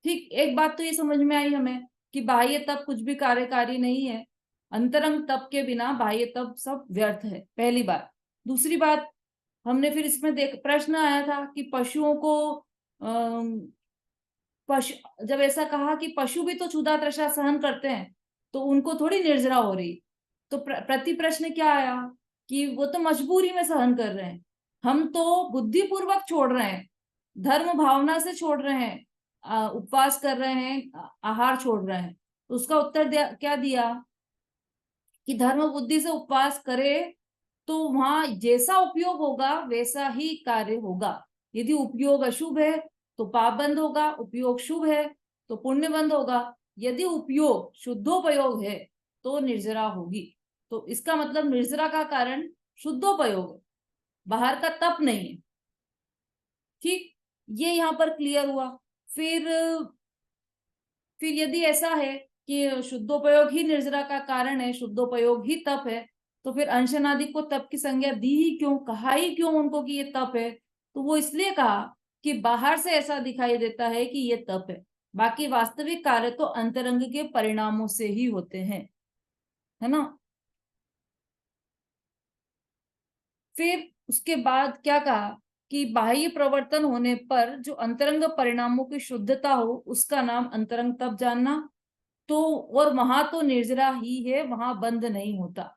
ठीक, एक बात तो ये समझ में आई हमें कि बाह्य तप कुछ भी कार्यकारी नहीं है, अंतरंग तप के बिना बाह्य तप सब व्यर्थ है, पहली बात। दूसरी बात, हमने फिर इसमें प्रश्न आया था कि पशुओं को अम, पशु जब ऐसा कहा कि पशु भी तो क्षुधा तृषा सहन करते हैं, तो उनको थोड़ी निर्जरा हो रही। तो प्रति प्रश्न क्या आया कि वो तो मजबूरी में सहन कर रहे हैं, हम तो बुद्धिपूर्वक छोड़ रहे हैं, धर्म भावना से छोड़ रहे हैं, उपवास कर रहे हैं, आहार छोड़ रहे हैं। तो उसका उत्तर क्या दिया कि धर्म बुद्धि से उपवास करे तो वहां जैसा उपयोग होगा वैसा ही कार्य होगा। यदि उपयोग अशुभ है तो पाप बंद होगा, उपयोग शुभ है तो पुण्य बंद होगा। यदि उपयोग शुद्धोपयोग है तो निर्जरा होगी। तो इसका मतलब निर्जरा का कारण शुद्धोपयोग है, बाहर का तप नहीं है। ठीक, ये यहाँ पर क्लियर हुआ। फिर फिर यदि ऐसा है कि शुद्धोपयोग ही निर्जरा का कारण है, शुद्धोपयोग ही तप है, तो फिर अंशनादि को तप की संज्ञा दी ही क्यों, कहा ही क्यों उनको कि ये तप है? तो वो इसलिए कहा कि बाहर से ऐसा दिखाई देता है कि ये तप है, बाकी वास्तविक कार्य तो अंतरंग के परिणामों से ही होते हैं, है ना। फिर उसके बाद क्या कहा कि बाह्य प्रवर्तन होने पर जो अंतरंग परिणामों की शुद्धता हो उसका नाम अंतरंग तप जानना। तो और वहां तो निर्जरा ही है, वहां बंध नहीं होता।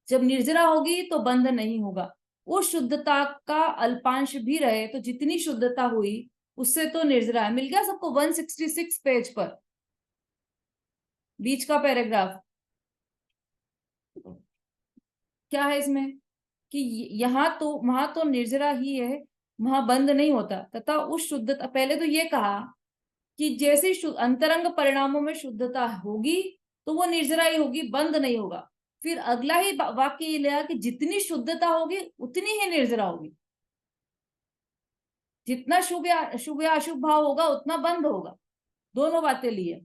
जब निर्जरा होगी तो बंध नहीं होगा। उस शुद्धता का अल्पांश भी रहे तो जितनी शुद्धता हुई उससे तो निर्जरा है। मिल गया सबको 166 पेज पर, बीच का पैराग्राफ। क्या है इसमें कि यहाँ तो वहां तो निर्जरा ही है, वहां बंध नहीं होता, तथा उस शुद्धता, पहले तो ये कहा कि जैसी अंतरंग परिणामों में शुद्धता होगी तो वो निर्जरा ही होगी, बंद नहीं होगा। फिर अगला ही वाक्य ये लिया कि जितनी शुद्धता होगी उतनी ही निर्जरा होगी, जितना शुभ या अशुभ भाव होगा उतना बंद होगा। दोनों बातें ली है,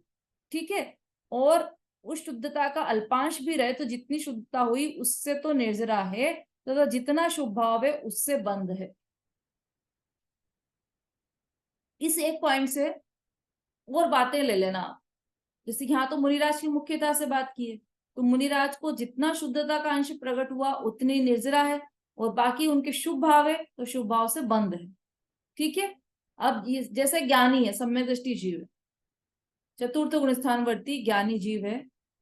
ठीक है। और उस शुद्धता का अल्पांश भी रहे तो जितनी शुद्धता हुई उससे तो निर्जरा है, तो जितना शुभ भाव है उससे बंद है। इस एक पॉइंट से और बातें ले लेना आप। जैसे कि यहाँ तो मुनिराज की मुख्यता से बात की है, तो मुनिराज को जितना शुद्धता का अंश प्रकट हुआ उतनी निर्जरा है, और बाकी उनके शुभ भाव है तो शुभ भाव से बंद है, ठीक है। अब ये जैसे ज्ञानी है, सम्यक दृष्टि जीव है, चतुर्थ गुण स्थानवर्ती ज्ञानी जीव है,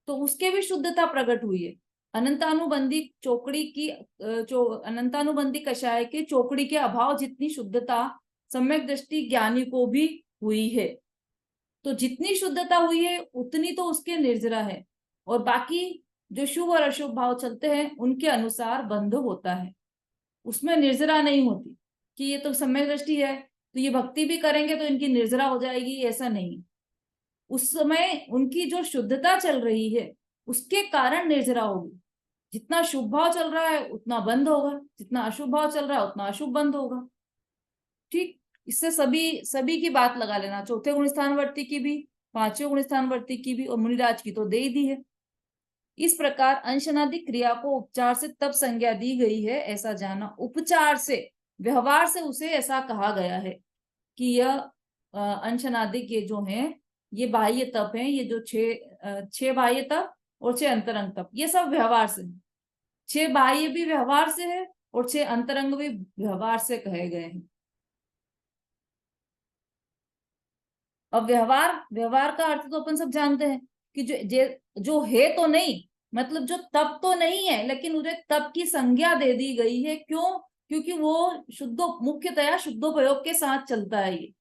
तो उसके भी शुद्धता प्रकट हुई है। अनंतानुबंधी चौकड़ी की अनंतानुबंधी कषाय के चौकड़ी के अभाव जितनी शुद्धता सम्यक दृष्टि ज्ञानी को भी हुई है। तो जितनी शुद्धता हुई है उतनी तो उसके निर्जरा है, और बाकी जो शुभ और अशुभ भाव चलते हैं उनके अनुसार बंध होता है, उसमें निर्जरा नहीं होती कि ये तो सम्यक दृष्टि है तो ये भक्ति भी करेंगे तो इनकी निर्जरा हो जाएगी, ऐसा नहीं। उस समय उनकी जो शुद्धता चल रही है उसके कारण निर्जरा होगी। जितना शुभ भाव चल रहा है उतना बंद होगा, जितना अशुभ भाव चल रहा है उतना अशुभ बंद होगा। ठीक, इससे सभी सभी की बात लगा लेना, चौथे गुण स्थानवर्ती की भी, पांचवें गुण स्थानवर्ती की भी, और मुनिराज की तो दे ही दी है। इस प्रकार अंशनादि क्रिया को उपचार से तब संज्ञा दी गई है ऐसा जाना। उपचार से, व्यवहार से उसे ऐसा कहा गया है कि यह अंशनादि के जो हैं ये बाह्य तप हैं, ये जो छह बाह्य तप और छह अंतरंग तप, ये सब व्यवहार से, छह बाह्य भी व्यवहार से है और छह अंतरंग भी व्यवहार से कहे गए हैं। अब व्यवहार, व्यवहार का अर्थ तो अपन सब जानते हैं कि जो है तो नहीं, मतलब जो तप तो नहीं है लेकिन उसे तप की संज्ञा दे दी गई है। क्यों? क्योंकि वो मुख्यतया शुद्धोपयोग के साथ चलता है। ये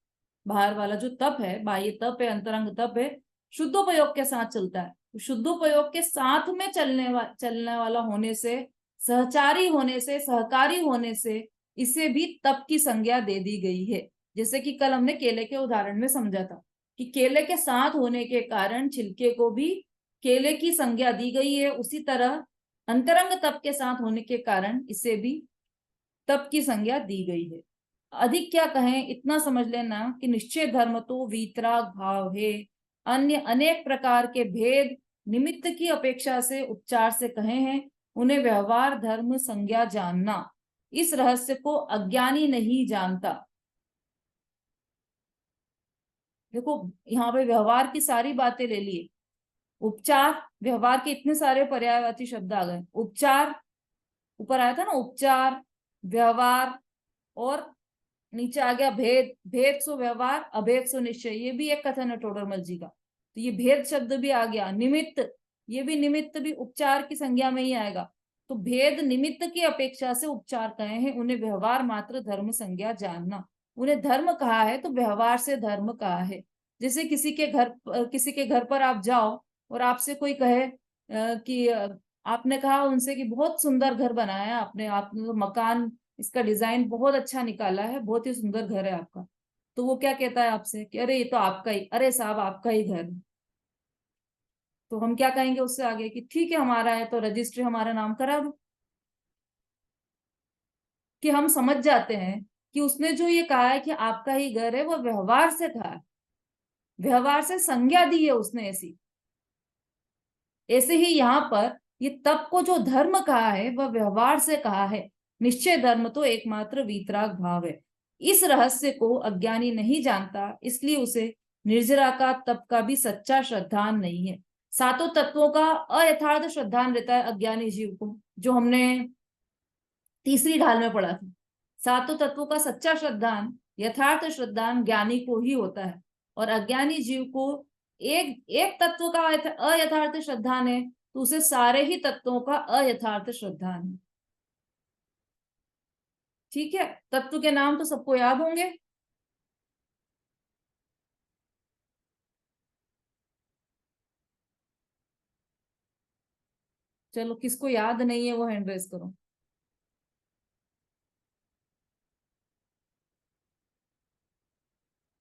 बाहर वाला जो तप है, बाह्य तप है, अंतरंग तप है, शुद्धोपयोग के साथ चलता है। तो शुद्धोपयोग के साथ में चलने वाला होने से, सहचारी होने से, सहकारी होने से इसे भी तप की संज्ञा दे दी गई है। जैसे कि कल हमने केले के उदाहरण में समझा था कि केले के साथ होने के कारण छिलके को भी केले की संज्ञा दी गई है, उसी तरह अंतरंग तप के साथ होने के कारण इसे भी तप की संज्ञा दी गई है। अधिक क्या कहें, इतना समझ लेना कि निश्चय धर्म तो वीतराग भाव है। अन्य अनेक प्रकार के भेद निमित्त की अपेक्षा से उपचार से कहे हैं, उन्हें व्यवहार धर्म संज्ञा जानना। इस रहस्य को अज्ञानी नहीं जानता। देखो यहाँ पे व्यवहार की सारी बातें ले लिए, उपचार, व्यवहार के इतने सारे पर्यायवाची शब्द आ गए। उपचार ऊपर आया था ना, उपचार, व्यवहार, और नीचे आ गया भेद, भेद सो व्यवहार, अभेद सो निश्चय, ये भी एक कथन है टोडरमल जी का। तो ये भेद शब्द भी आ गया। निमित्त, ये भी निमित्त भी उपचार की संज्ञा में ही आएगा। तो भेद निमित्त की अपेक्षा से उपचार कहे हैं, उन्हें व्यवहार मात्र धर्म संज्ञा जानना। उन्हें धर्म कहा है तो व्यवहार से धर्म कहा है। जैसे किसी के घर पर आप जाओ और आपसे कोई कहे कि आपने कहा उनसे कि बहुत सुंदर घर बनाया है आपने, आपने तो मकान, इसका डिजाइन बहुत अच्छा निकाला है, बहुत ही सुंदर घर है आपका। तो वो क्या कहता है आपसे कि अरे ये तो आपका ही, अरे साहब आपका ही घर है। तो हम क्या कहेंगे उससे आगे कि ठीक है हमारा है तो रजिस्ट्री हमारा नाम करा दो। कि हम समझ जाते हैं कि उसने जो ये कहा है कि आपका ही घर है, वो व्यवहार से कहा है, व्यवहार से संज्ञा दी है उसने ऐसी। ऐसे ही यहाँ पर ये तप को जो धर्म कहा है वह व्यवहार से कहा है। निश्चय धर्म तो एकमात्र वीतराग भाव है। इस रहस्य को अज्ञानी नहीं जानता, इसलिए उसे निर्जरा का तप का भी सच्चा श्रद्धान नहीं है। सातों तत्वों का अयथार्थ श्रद्धान रहता है अज्ञानी जीव को, जो हमने तीसरी ढाल में पढ़ा था। सातों तत्वों का सच्चा श्रद्धान, यथार्थ श्रद्धान ज्ञानी को ही होता है, और अज्ञानी जीव को एक एक तत्व का अयथार्थ श्रद्धान है तो उसे सारे ही तत्वों का अयथार्थ श्रद्धान है। ठीक है, तत्व के नाम तो सबको याद होंगे। चलो किसको याद नहीं है वो हैंड रेस करो।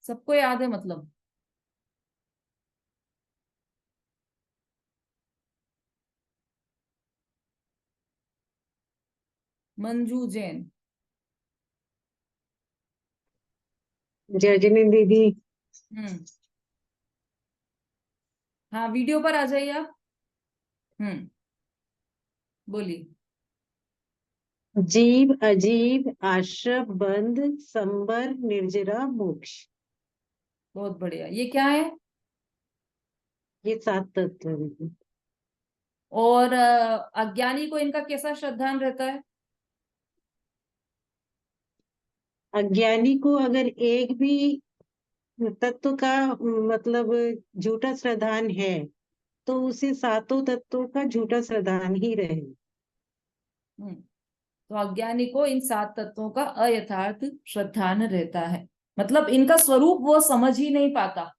सबको याद है मतलब? मंजू जैन। जर्जनी दीदी। हम्म। हाँ वीडियो पर आ जाइए आप। बोलिए। जीव, अजीव, आश्रम, बंध, संबर, निर्जरा, मोक्ष। बहुत बढ़िया। ये क्या है? ये 7 तत्व हैं दीदी। और अज्ञानी को इनका कैसा श्रद्धान रहता है? अज्ञानी को अगर एक भी तत्व का मतलब झूठा श्रद्धान है तो उसे 7 तत्वों का झूठा श्रद्धान ही रहे। हम्म। तो अज्ञानी को इन 7 तत्वों का अयथार्थ श्रद्धान रहता है, मतलब इनका स्वरूप वो समझ ही नहीं पाता,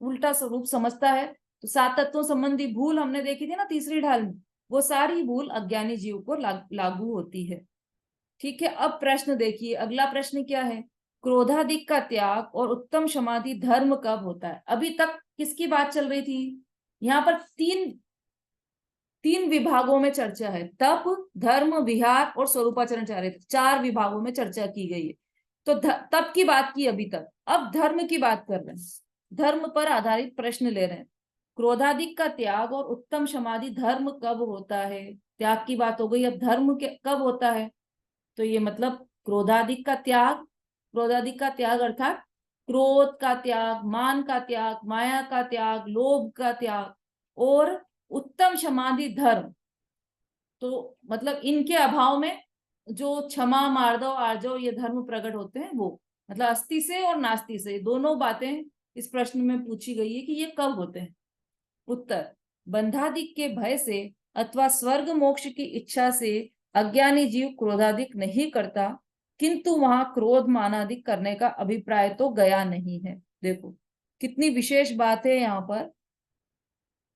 उल्टा स्वरूप समझता है। तो 7 तत्वों संबंधी भूल हमने देखी थी ना तीसरी ढाल में, वो सारी भूल अज्ञानी जीव को लागू होती है। ठीक है, अब प्रश्न देखिए, अगला प्रश्न क्या है? क्रोधादिक का त्याग और उत्तम समाधि धर्म कब होता है? अभी तक किसकी बात चल रही थी? यहाँ पर तीन तीन विभागों में चर्चा है, तप, धर्म, विहार और स्वरूपाचरण 4 विभागों में चर्चा की गई है। तो तप की बात की अभी तक, अब धर्म की बात कर रहे हैं, धर्म पर आधारित प्रश्न ले रहे हैं। क्रोधादिक का त्याग और उत्तम समाधि धर्म कब होता है? त्याग की बात हो गई, अब धर्म कब होता है? तो ये मतलब क्रोधादिक का त्याग, क्रोधादिक का त्याग अर्थात क्रोध का त्याग, मान का त्याग, माया का त्याग, लोभ का त्याग, और उत्तम समाधि धर्म, तो मतलब इनके अभाव में जो क्षमा, मार्दव, आर्जव ये धर्म प्रकट होते हैं, वो मतलब अस्थि से और नास्ति से दोनों बातें इस प्रश्न में पूछी गई है कि ये कब होते हैं। उत्तर, बंधादिक के भय से अथवा स्वर्ग मोक्ष की इच्छा से अज्ञानी जीव क्रोधादिक नहीं करता, किंतु वहां क्रोध मानादिक करने का अभिप्राय तो गया नहीं है। देखो कितनी विशेष बात है यहाँ पर,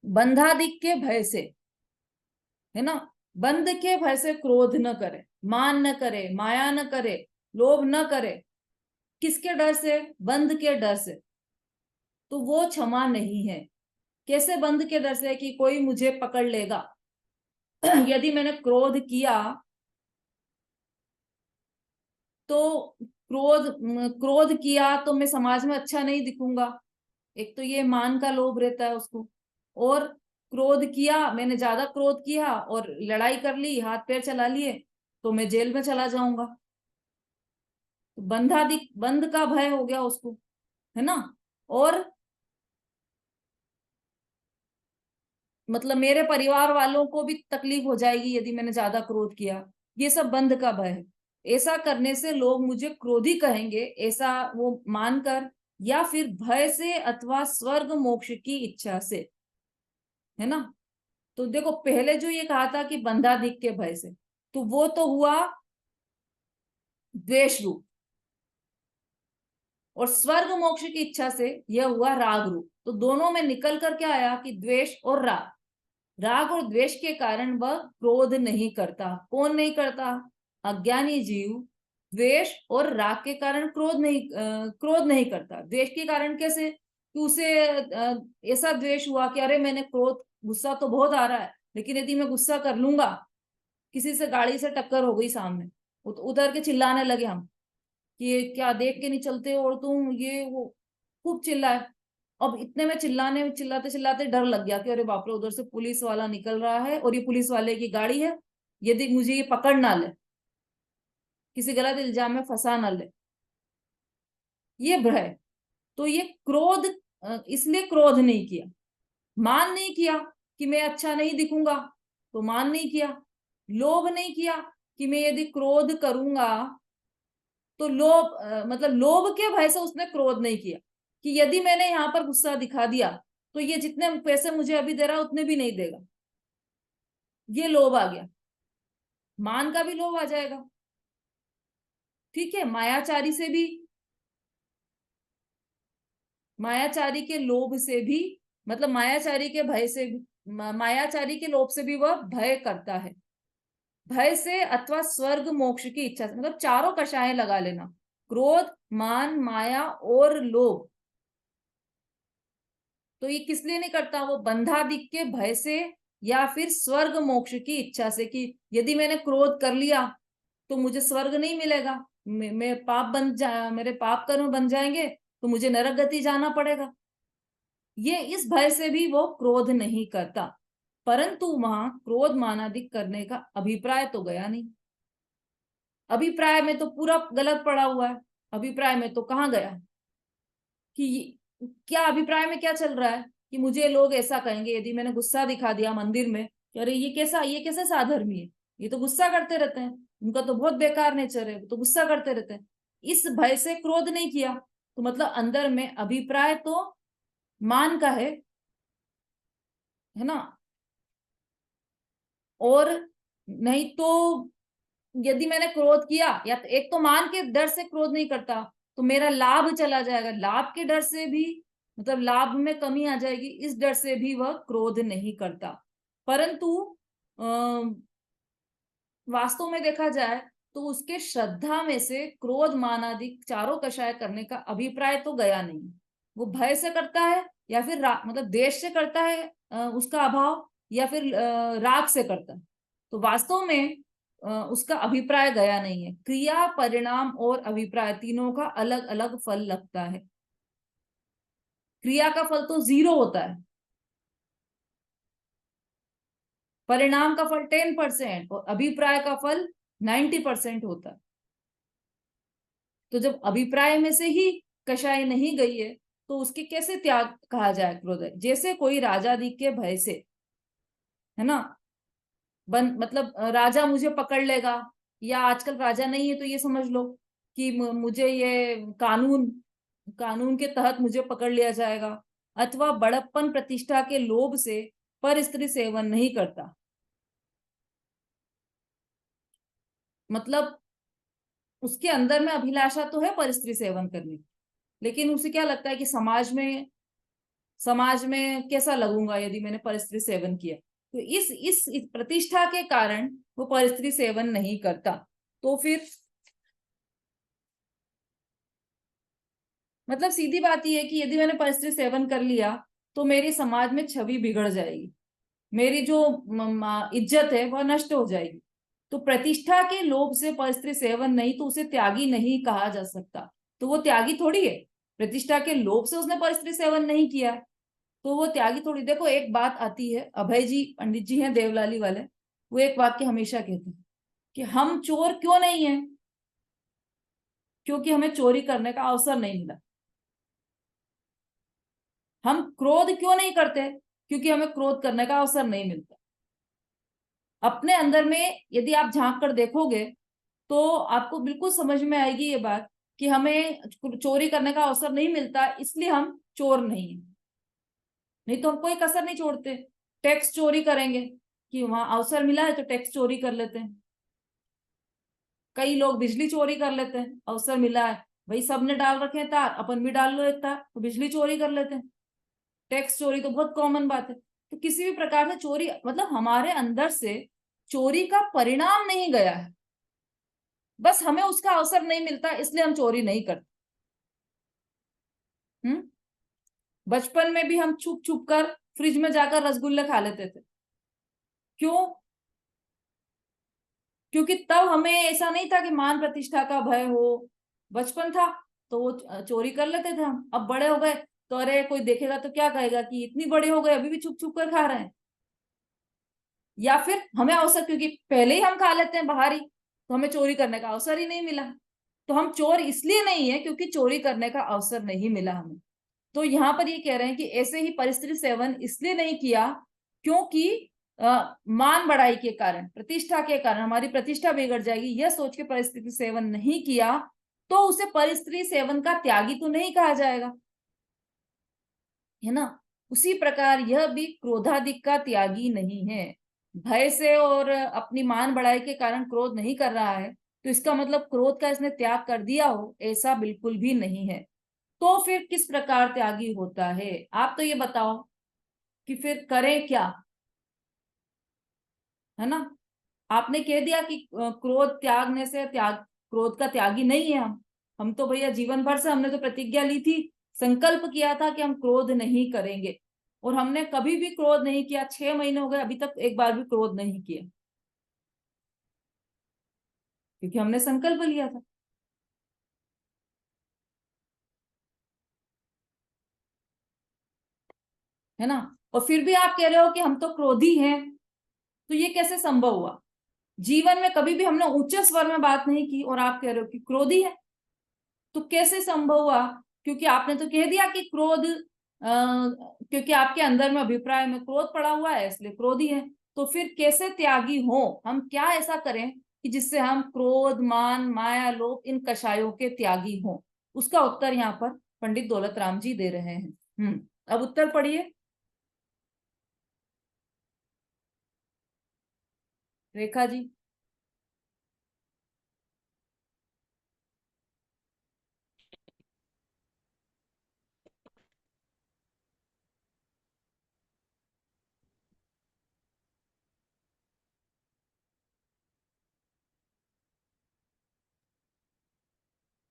बंधादिक के भय से, है ना, बंध के भय से क्रोध न करे, मान न करे, माया न करे, लोभ न करे, किसके डर से? बंध के डर से। तो वो क्षमा नहीं है। कैसे बंध के डर से? कि कोई मुझे पकड़ लेगा यदि मैंने क्रोध किया तो क्रोध किया तो मैं समाज में अच्छा नहीं दिखूंगा, एक तो ये मान का लोभ रहता है उसको, और क्रोध किया, मैंने ज्यादा क्रोध किया और लड़ाई कर ली, हाथ पैर चला लिए, तो मैं जेल में चला जाऊंगा। तो बंध का भय हो गया उसको, है ना। और मतलब मेरे परिवार वालों को भी तकलीफ हो जाएगी यदि मैंने ज्यादा क्रोध किया, ये सब बंध का भय है। ऐसा करने से लोग मुझे क्रोधी कहेंगे, ऐसा वो मानकर, या फिर भय से अथवा स्वर्ग मोक्ष की इच्छा से, है ना। तो देखो पहले जो ये कहा था कि बंधाधिक के भय से, तो वो तो हुआ द्वेष रूप, और स्वर्ग मोक्ष की इच्छा से यह हुआ राग रूप। तो दोनों में निकल कर क्या आया कि द्वेष और राग, राग और द्वेष के कारण वह क्रोध नहीं करता। कौन नहीं करता? अज्ञानी जीव द्वेष और राग के कारण क्रोध नहीं करता। द्वेष के कारण कैसे? कि उसे ऐसा द्वेष हुआ कि अरे मैंने क्रोध, गुस्सा तो बहुत आ रहा है, लेकिन यदि मैं गुस्सा कर लूंगा, किसी से गाड़ी से टक्कर हो गई सामने, उधर के चिल्लाने लगे हम कि ये क्या देख के नहीं चलते और तुम ये वो, खूब चिल्लाए। अब इतने में चिल्लाते चिल्लाते डर लग गया कि अरे बाप रे, उधर से पुलिस वाला निकल रहा है और ये पुलिस वाले की गाड़ी है, यदि मुझे ये पकड़ ना ले, किसी गलत इल्जाम में फंसा ना ले, ये भय। तो ये क्रोध, इसलिए क्रोध नहीं किया, मान नहीं किया कि मैं अच्छा नहीं दिखूंगा, तो मान नहीं किया। लोभ नहीं किया कि मैं यदि क्रोध करूंगा तो मतलब लोभ के भय से उसने क्रोध नहीं किया कि यदि मैंने यहाँ पर गुस्सा दिखा दिया तो ये जितने पैसे मुझे अभी दे रहा उतने भी नहीं देगा, ये लोभ आ गया। मान का भी लोभ आ जाएगा, ठीक है। मायाचारी के लोभ से भी, मतलब मायाचारी के भय से भी, मायाचारी के लोभ से भी वह भय करता है। भय से अथवा स्वर्ग मोक्ष की इच्छा से, मतलब चारों कषाय लगा लेना, क्रोध, मान, माया और लोभ। तो ये किस लिए नहीं करता? वो बंधादिक के भय से या फिर स्वर्ग मोक्ष की इच्छा से, कि यदि मैंने क्रोध कर लिया तो मुझे स्वर्ग नहीं मिलेगा, मैं मेरे पाप कर्म बन जाएंगे, तो मुझे नरक गति जाना पड़ेगा। ये इस भय से भी वो क्रोध नहीं करता। परंतु वहां क्रोध मानादिक करने का अभिप्राय तो गया नहीं। अभिप्राय में तो पूरा गलत पड़ा हुआ है। अभिप्राय में तो कहाँ गया कि क्या अभिप्राय में क्या चल रहा है कि मुझे लोग ऐसा कहेंगे यदि मैंने गुस्सा दिखा दिया मंदिर में कि अरे ये कैसा साधर्मी है, ये तो गुस्सा करते रहते हैं, उनका तो बहुत बेकार नेचर है, वो तो गुस्सा करते रहते हैं। इस भय से क्रोध नहीं किया, तो मतलब अंदर में अभिप्राय तो मान का है ना। और नहीं तो यदि मैंने क्रोध किया, या तो एक तो मान के डर से क्रोध नहीं करता, तो मेरा लाभ चला जाएगा, लाभ के डर से भी, मतलब लाभ में कमी आ जाएगी, इस डर से भी वह क्रोध नहीं करता। परंतु वास्तव में देखा जाए तो उसके श्रद्धा में से क्रोध मानादि चारों कषाय करने का अभिप्राय तो गया नहीं। वो भय से करता है, या फिर मतलब देश से करता है, उसका अभाव, या फिर राग से करता है। तो वास्तव में उसका अभिप्राय गया नहीं है। क्रिया, परिणाम और अभिप्राय तीनों का अलग अलग फल लगता है। क्रिया का फल तो 0 होता है, परिणाम का फल 10% और अभिप्राय का फल 90% होता है। तो जब अभिप्राय में से ही कषाय नहीं गई है, तो उसके कैसे त्याग कहा जाए क्रोध? जैसे कोई राजादि के भय से, है ना, मतलब राजा मुझे पकड़ लेगा, या आजकल राजा नहीं है तो ये समझ लो कि मुझे ये कानून कानून के तहत मुझे पकड़ लिया जाएगा। अथवा बड़प्पन प्रतिष्ठा के लोभ से पर स्त्री सेवन नहीं करता, मतलब उसके अंदर में अभिलाषा तो है पर स्त्री सेवन करने की, लेकिन उसे क्या लगता है कि समाज में कैसा लगूंगा यदि मैंने परस्त्री सेवन किया। तो इस प्रतिष्ठा के कारण वो परस्त्री सेवन नहीं करता। तो फिर मतलब सीधी बात यह है कि यदि मैंने परस्त्री सेवन कर लिया तो मेरी समाज में छवि बिगड़ जाएगी, मेरी जो इज्जत है वह नष्ट हो जाएगी। तो प्रतिष्ठा के लोभ से परस्त्री सेवन नहीं, तो उसे त्यागी नहीं कहा जा सकता। तो वो त्यागी थोड़ी है, प्रतिष्ठा के लोभ से उसने परस्त्री सेवन नहीं किया, तो वो त्यागी थोड़ी। देखो एक बात आती है, अभय जी पंडित जी हैं देवलाली वाले, वो एक वाक्य हमेशा कहते हैं कि हम चोर क्यों नहीं है? क्योंकि हमें चोरी करने का अवसर नहीं मिला। हम क्रोध क्यों नहीं करते? क्योंकि हमें क्रोध करने का अवसर नहीं मिलता। अपने अंदर में यदि आप झांक कर देखोगे तो आपको बिल्कुल समझ में आएगी ये बात कि हमें चोरी करने का अवसर नहीं मिलता, इसलिए हम चोर नहीं है। नहीं तो हम कोई कसर नहीं छोड़ते। टैक्स चोरी करेंगे कि वहां अवसर मिला है तो टैक्स चोरी कर लेते हैं। कई लोग बिजली चोरी कर लेते हैं, अवसर मिला है, भाई सबने डाल रखे हैं तार, अपन भी डाल लो एक तार, तो बिजली चोरी कर लेते हैं। टैक्स चोरी तो बहुत कॉमन बात है। तो किसी भी प्रकार से चोरी मतलब हमारे अंदर से चोरी का परिणाम नहीं गया है, बस हमें उसका अवसर नहीं मिलता इसलिए हम चोरी नहीं करते। बचपन में भी हम छुप छुप कर फ्रिज में जाकर रसगुल्ले खा लेते थे। क्यों? क्योंकि तब हमें ऐसा नहीं था कि मान प्रतिष्ठा का भय हो, बचपन था तो वो चोरी कर लेते थे हम। अब बड़े हो गए तो अरे कोई देखेगा तो क्या कहेगा कि इतनी बड़े हो गए अभी भी छुप छुप कर खा रहे हैं। या फिर हमें अवसर, क्योंकि पहले ही हम खा लेते हैं बाहर ही, तो हमें चोरी करने का अवसर ही नहीं मिला। तो हम चोर इसलिए नहीं है क्योंकि चोरी करने का अवसर नहीं मिला हमें। तो यहाँ पर ये कह रहे हैं कि ऐसे ही परिस्थिति सेवन इसलिए नहीं किया क्योंकि मान बढ़ाई के कारण, प्रतिष्ठा के कारण हमारी प्रतिष्ठा बिगड़ जाएगी, यह सोच के परिस्थिति सेवन नहीं किया, तो उसे परिस्थिति सेवन का त्यागी तो नहीं कहा जाएगा, है ना। उसी प्रकार यह भी क्रोधादिक का त्यागी नहीं है। भय से और अपनी मान बढ़ाई के कारण क्रोध नहीं कर रहा है तो इसका मतलब क्रोध का इसने त्याग कर दिया हो, ऐसा बिल्कुल भी नहीं है। तो फिर किस प्रकार त्यागी होता है? आप तो ये बताओ कि फिर करें क्या, है ना। आपने कह दिया कि क्रोध त्यागने से क्रोध का त्यागी नहीं है हम तो भैया जीवन भर से हमने तो प्रतिज्ञा ली थी, संकल्प किया था कि हम क्रोध नहीं करेंगे, और हमने कभी भी क्रोध नहीं किया। 6 महीने हो गए अभी तक एक बार भी क्रोध नहीं किया, क्योंकि हमने संकल्प लिया था। है ना। और फिर भी आप कह रहे हो कि हम तो क्रोधी हैं, तो ये कैसे संभव हुआ? जीवन में कभी भी हमने ऊंचे स्वर में बात नहीं की और आप कह रहे हो कि क्रोधी है, तो कैसे संभव हुआ? क्योंकि आपने तो कह दिया कि क्रोध क्योंकि आपके अंदर में अभिप्राय में क्रोध पड़ा हुआ है इसलिए क्रोधी है। तो फिर कैसे त्यागी हो? हम क्या ऐसा करें कि जिससे हम क्रोध, मान, माया, लोभ इन कषायों के त्यागी हो? उसका उत्तर यहाँ पर पंडित दौलत राम जी दे रहे हैं। अब उत्तर पढ़िए रेखा जी।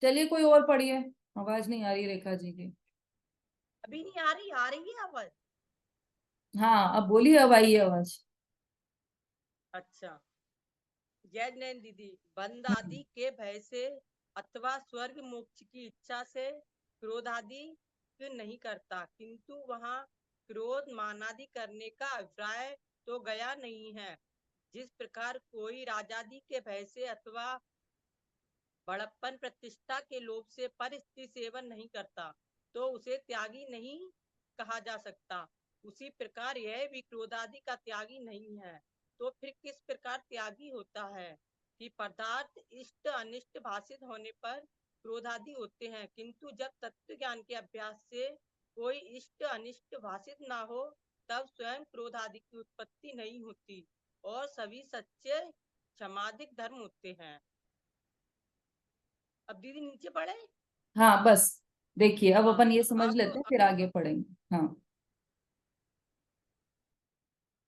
चलिए कोई और पढ़िए, आवाज नहीं आ रही रेखा जी की। अभी नहीं आ रही है आवाज। हाँ अब बोलिए, अब आई है आवाज। अच्छा, जय नैन दीदी। बंद हम्म, आदि के भय से अथवा स्वर्ग मोक्ष की इच्छा से क्रोध आदि नहीं करता, किंतु वहाँ क्रोध मानादि करने का अभिप्राय तो गया नहीं है। जिस प्रकार कोई राजादि के भय से अथवा बड़प्पन प्रतिष्ठा के लोभ से परिस्थिति सेवन नहीं करता, तो उसे त्यागी नहीं कहा जा सकता, उसी प्रकार यह भी क्रोधादि का त्यागी नहीं है। तो फिर किस प्रकार त्यागी होता है? कि पदार्थ इष्ट अनिष्ट भाषित होने पर क्रोधादि होते हैं, किंतु जब तत्व ज्ञान के अभ्यास से कोई इष्ट अनिष्ट भाषित ना हो तब स्वयं क्रोधादि की उत्पत्ति नहीं होती और सभी सच्चे क्षमादिक धर्म होते हैं। अब दीदी नीचे पढ़े। हाँ बस देखिए, अब हाँ, अपन ये समझ अब लेते हैं फिर आगे पढ़ेंगे। हाँ,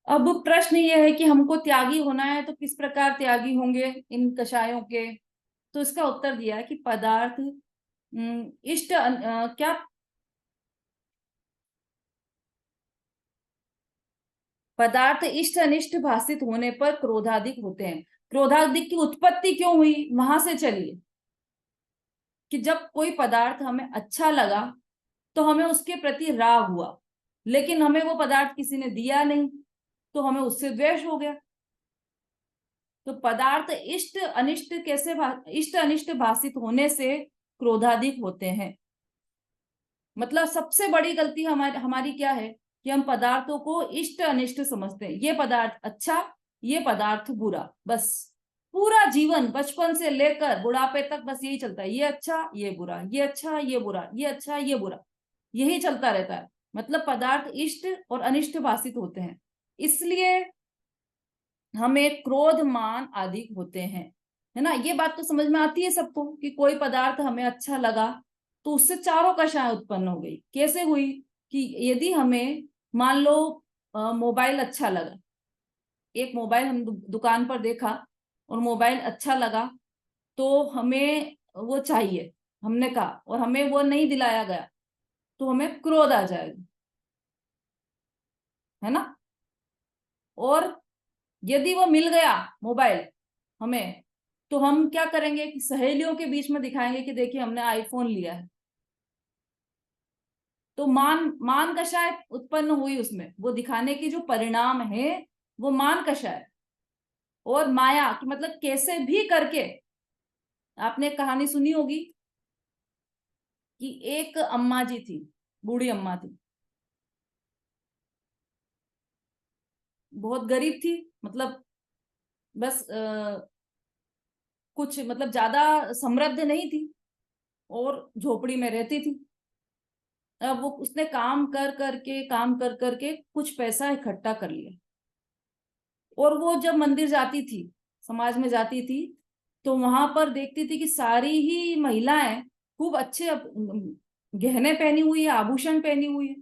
अब प्रश्न ये है कि हमको त्यागी होना है तो किस प्रकार त्यागी होंगे इन कषायों के? तो इसका उत्तर दिया है कि पदार्थ इष्ट क्या पदार्थ इष्ट अनिष्ट भाषित होने पर क्रोधाधिक होते हैं। क्रोधाधिक की उत्पत्ति क्यों हुई, वहां से चलिए। कि जब कोई पदार्थ हमें अच्छा लगा तो हमें उसके प्रति राग हुआ, लेकिन हमें वो पदार्थ किसी ने दिया नहीं तो हमें उससे द्वेष हो गया। तो पदार्थ इष्ट अनिष्ट इष्ट अनिष्ट भाषित होने से क्रोधाधिक होते हैं। मतलब सबसे बड़ी गलती हमारी हमारी क्या है कि हम पदार्थों को इष्ट अनिष्ट समझते हैं। ये पदार्थ अच्छा, ये पदार्थ बुरा, बस पूरा जीवन बचपन से लेकर बुढ़ापे तक बस यही चलता है, ये अच्छा ये बुरा, ये अच्छा ये बुरा, ये अच्छा ये बुरा, यही चलता रहता है। मतलब पदार्थ इष्ट और अनिष्ट भाषित होते हैं, इसलिए हमें क्रोध मान आदि होते हैं, है ना। ये बात तो समझ में आती है सबको कि कोई पदार्थ हमें अच्छा लगा तो उससे चारों कषाय उत्पन्न हो गई। कैसे हुई कि यदि हमें मान लो मोबाइल अच्छा लगा, एक मोबाइल हम दुकान पर देखा और मोबाइल अच्छा लगा तो हमें वो चाहिए, हमने कहा और हमें वो नहीं दिलाया गया तो हमें क्रोध आ जाएगा, है ना। और यदि वो मिल गया मोबाइल हमें तो हम क्या करेंगे कि सहेलियों के बीच में दिखाएंगे कि देखिए हमने आईफोन लिया है। तो मान मान कषाय उत्पन्न हुई उसमें, वो दिखाने की जो परिणाम है वो मान कषाय। और माया कि मतलब कैसे भी करके, आपने कहानी सुनी होगी कि एक अम्मा जी थी, बूढ़ी अम्मा थी, बहुत गरीब थी, मतलब बस कुछ मतलब ज्यादा समृद्ध नहीं थी और झोपड़ी में रहती थी। अब वो उसने काम कर करके कुछ पैसा इकट्ठा कर लिया और वो जब मंदिर जाती थी, समाज में जाती थी, तो वहां पर देखती थी कि सारी ही महिलाएं खूब अच्छे गहने पहनी हुई है, आभूषण पहनी हुई है,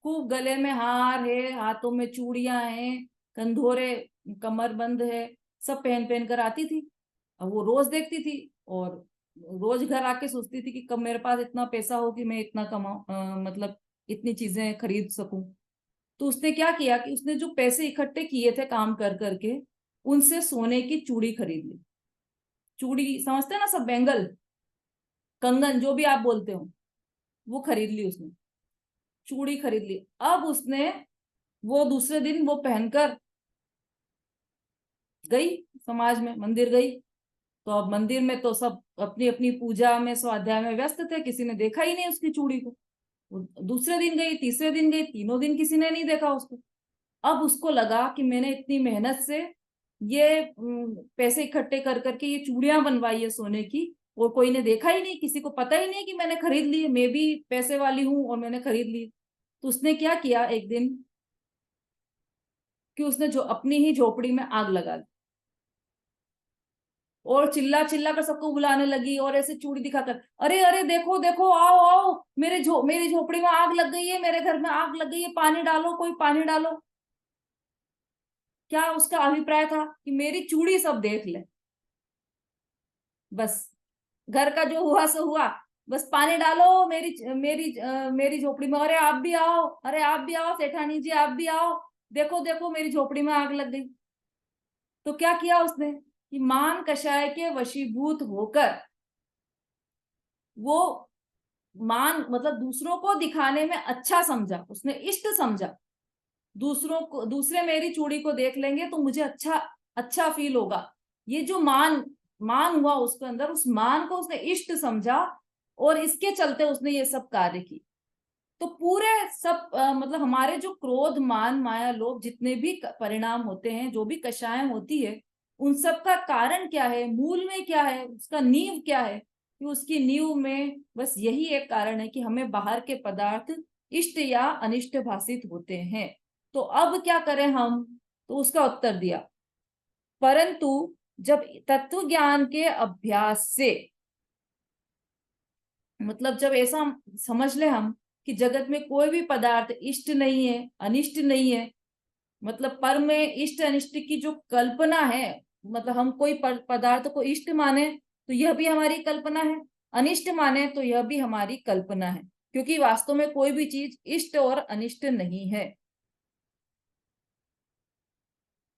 खूब गले में हार है, हाथों में चूड़ियां हैं, कंधोरे कमरबंद है, सब पहन पहन कर आती थी। अब वो रोज देखती थी और रोज घर आके सोचती थी कि कब मेरे पास इतना पैसा हो कि मैं इतना कमाऊं, मतलब इतनी चीजें खरीद सकूं। तो उसने क्या किया कि उसने जो पैसे इकट्ठे किए थे काम कर करके, उनसे सोने की चूड़ी खरीद ली। चूड़ी समझते हैं ना सब, बैंगल कंगन जो भी आप बोलते हो, वो खरीद ली उसने, चूड़ी खरीद ली। अब उसने वो दूसरे दिन वो पहनकर गई, समाज में मंदिर गई। तो अब मंदिर में तो सब अपनी अपनी पूजा में स्वाध्याय में व्यस्त थे, किसी ने देखा ही नहीं उसकी चूड़ी को। वो दूसरे दिन गई, तीसरे दिन गई, तीनों दिन किसी ने नहीं देखा उसको। अब उसको लगा कि मैंने इतनी मेहनत से ये पैसे इकट्ठे कर करके ये चूड़ियां बनवाई है सोने की, और कोई ने देखा ही नहीं, किसी को पता ही नहीं कि मैंने खरीद ली है, मैं भी पैसे वाली हूं और मैंने खरीद ली। तो उसने क्या किया एक दिन कि उसने जो अपनी ही झोपड़ी में आग लगा दी और चिल्ला चिल्ला कर सबको बुलाने लगी और ऐसे चूड़ी दिखाकर, अरे अरे देखो देखो, आओ आओ, मेरी झोपड़ी में आग लग गई है, मेरे घर में आग लग गई है, पानी डालो, कोई पानी डालो। क्या उसका अभिप्राय था कि मेरी चूड़ी सब देख ले, बस घर का जो हुआ सो हुआ, बस पानी डालो मेरी झोपड़ी में, अरे आप भी आओ, अरे आप भी आओ सेठानी जी, आप भी आओ, देखो देखो मेरी झोपड़ी में आग लग गई। तो क्या किया उसने कि मान कषाय के वशीभूत होकर वो मान मतलब दूसरों को दिखाने में अच्छा समझा, उसने इष्ट समझा, दूसरों को, दूसरे मेरी चूड़ी को देख लेंगे तो मुझे अच्छा अच्छा फील होगा। ये जो मान मान हुआ उसके अंदर, उस मान को उसने इष्ट समझा और इसके चलते उसने ये सब कार्य की। तो पूरे सब मतलब हमारे जो क्रोध मान माया लोभ जितने भी परिणाम होते हैं, जो भी कषायें होती है, उन सब का कारण क्या है, मूल में क्या है, उसका नींव क्या है, कि उसकी नींव में बस यही एक कारण है कि हमें बाहर के पदार्थ इष्ट या अनिष्ट भाषित होते हैं। तो अब क्या करें हम, तो उसका उत्तर दिया, परंतु जब तत्व ज्ञान के अभ्यास से, मतलब जब ऐसा समझ ले हम कि जगत में कोई भी पदार्थ इष्ट नहीं है अनिष्ट नहीं है, मतलब पर में इष्ट अनिष्ट की जो कल्पना है, मतलब हम कोई पदार्थ को इष्ट माने तो यह भी हमारी कल्पना है, अनिष्ट माने तो यह भी हमारी कल्पना है, क्योंकि वास्तव में कोई भी चीज इष्ट और अनिष्ट नहीं है।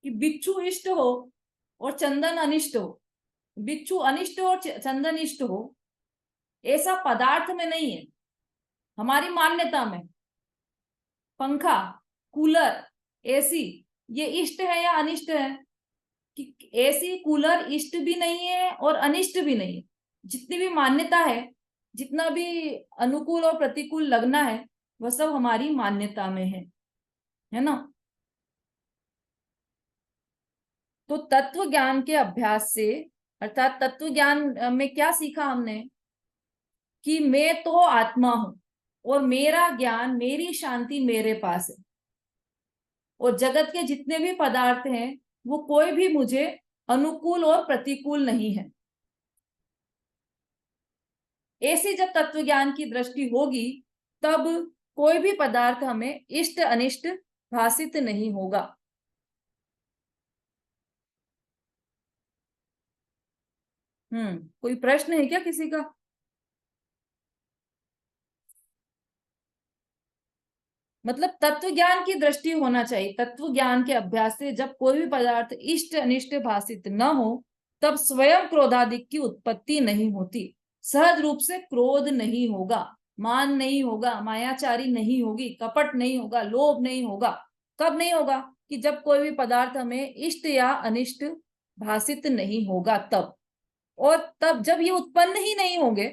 कि बिच्छू इष्ट हो और चंदन अनिष्ट हो, बिच्छू अनिष्ट हो और चंदन इष्ट हो, ऐसा पदार्थ में नहीं है, हमारी मान्यता में। पंखा, कूलर, एसी, ये इष्ट है या अनिष्ट है? कि एसी कूलर इष्ट भी नहीं है और अनिष्ट भी नहीं है। जितनी भी मान्यता है, जितना भी अनुकूल और प्रतिकूल लगना है, वह सब हमारी मान्यता में है ना। तो तत्व ज्ञान के अभ्यास से, अर्थात तत्व ज्ञान में क्या सीखा हमने कि मैं तो आत्मा हूं और मेरा ज्ञान, मेरी शांति मेरे पास है, और जगत के जितने भी पदार्थ हैं वो कोई भी मुझे अनुकूल और प्रतिकूल नहीं है। ऐसी जब तत्व ज्ञान की दृष्टि होगी तब कोई भी पदार्थ हमें इष्ट अनिष्ट भासित नहीं होगा। कोई प्रश्न है क्या किसी का? मतलब तत्व ज्ञान की दृष्टि होना चाहिए। तत्व ज्ञान के अभ्यास से जब कोई भी पदार्थ इष्ट अनिष्ट भासित न हो तब स्वयं क्रोधादि की उत्पत्ति नहीं होती। सहज रूप से क्रोध नहीं होगा, मान नहीं होगा, मायाचारी नहीं होगी, कपट नहीं होगा, लोभ नहीं होगा। कब नहीं होगा? कि जब कोई भी पदार्थ हमें इष्ट या अनिष्ट भासित नहीं होगा तब। और तब जब ये उत्पन्न ही नहीं होंगे,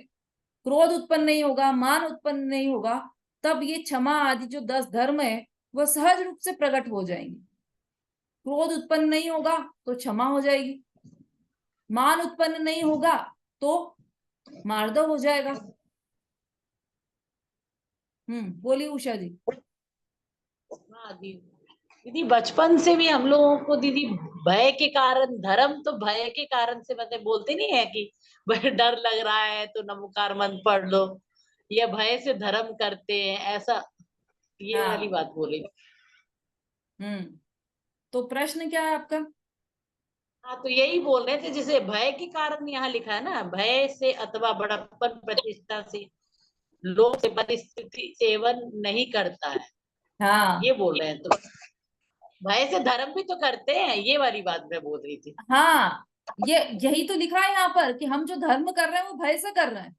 क्रोध उत्पन्न नहीं होगा, मान उत्पन्न नहीं होगा, तब ये क्षमा आदि जो 10 धर्म है वह सहज रूप से प्रकट हो जाएंगे। क्रोध उत्पन्न नहीं होगा तो क्षमा हो जाएगी, मान उत्पन्न नहीं होगा तो मार्दव हो जाएगा। बोलिए उषा जी। हाँ दीदी, बचपन से भी हम लोगों को दीदी भय के कारण, धर्म तो भय के कारण से, मतलब बोलते नहीं है कि डर लग रहा है तो नमोकार मंत्र पढ़ लो, या भय से धर्म करते हैं, ऐसा ये वाली बात बोले। तो प्रश्न क्या है आपका? हाँ, तो यही बोल रहे थे, जैसे भय के कारण यहाँ लिखा है ना, भय से अथवा बड़प्पन प्रतिष्ठा से लोभ से परिस्थिति सेवन नहीं करता है, हाँ ये बोल रहे हैं। तो भय से धर्म भी तो करते हैं, ये वाली बात मैं बोल रही थी। हाँ, यही तो लिखा है यहाँ पर कि हम जो धर्म कर रहे हैं वो भय से कर रहे हैं।